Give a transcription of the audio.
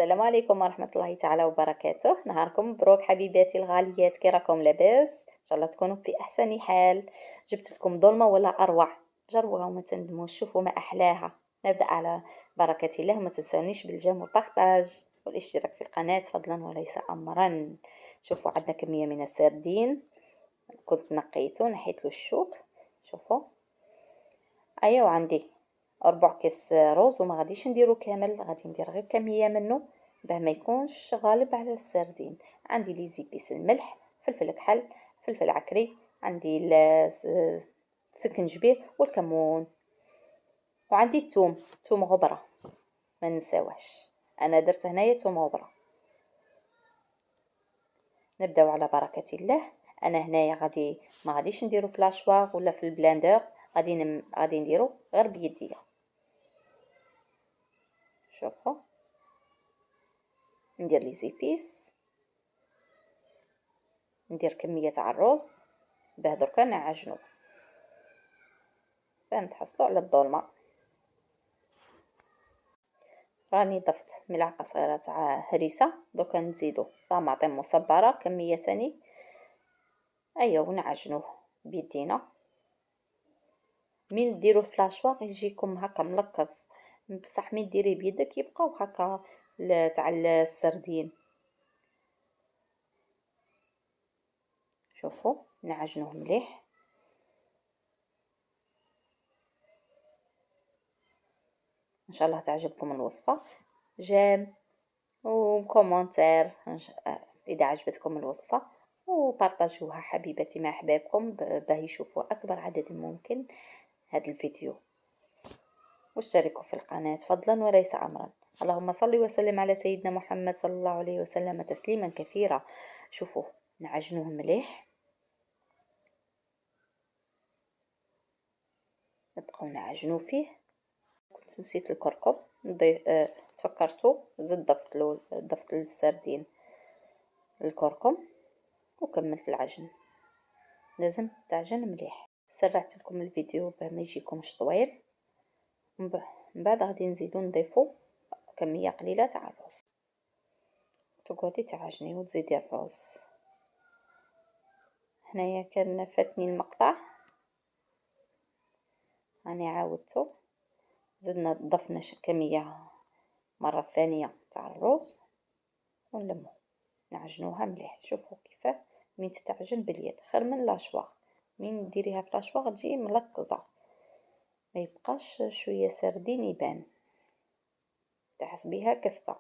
السلام عليكم ورحمة الله تعالى وبركاته. نهاركم مبروك حبيباتي الغاليات، كي راكم لاباس؟ ان شاء الله تكونوا في احسن حال. جبت لكم ظلمة ولا اروع، جربوها وما تندموش، شوفوا ما احلاها. نبدأ على بركة الله، وما تنسونيش بالجيم والبارطاج والاشتراك في القناة فضلا وليس امرا. شوفوا عندنا كمية من السردين، كنت نقيته نحيت له الشوك. شوفوا، ايوا عندي 4 كيس رز، وما غاديش نديرو كامل، غادي ندير غير كميه منه باه ما يكونش غالب على السردين. عندي لي زيبيس، الملح، فلفل كحل، فلفل عكري، عندي السكنجبير والكمون، وعندي الثوم غبره ما ننساوهش. انا درت هنايا ثوم غبره. نبداو على بركه الله. انا هنايا ما غاديش نديرو فلاشواغ ولا في البلاندر، غادي نديرو غير بيديا. شوفوا، ندير لي زيبيس، ندير كمية تاع الرز باه دركا نعجنو باه نتحصلو على الظلمة. راني ضفت ملعقة صغيرة تاع هريسة، دوكا نزيدو طماطم مصبرة كمية تاني. ايوا ونعجنوه بيدينا. مين ديرو الفلاشواغ يجيكم هكا ملقص، بصح مين ديريه بيدك يبقاو هكا تاع السردين. شوفوا نعجنوه مليح. ان شاء الله تعجبكم الوصفة. جيم وكومنتير اذا عجبتكم الوصفة، وبارطاجوها حبيباتي مع احبابكم باه يشوفوا اكبر عدد ممكن هذا الفيديو، واشتركوا في القناة فضلا وليس امرا. اللهم صل وسلم على سيدنا محمد صلى الله عليه وسلم تسليما كثيرا. شوفوا نعجنوه مليح، نبقاو نعجنو فيه. كنت نسيت الكركم، نضيف تفكرتو زدت ضفت للسردين الكركم وكمل في العجن. لازم تعجن مليح. سرعت لكم الفيديو باه ما يجيكمش طويل. من بعد غادي نزيدو نضيفو كميه قليله تاع الرز، تقعدي تعجني وتزيدي الرز. هنايا كان فاتني المقطع، راني عاودته. زدنا ضفنا كميه مره ثانيه تاع الرز ونلمو نعجنوها مليح. شوفوا كيفاه من تتعجن باليد خير من لاشواغ. من ديريها في لاشواغ تجي ملقزه، ما يبقاش شويه سردين يبان، تحسبيها كفته.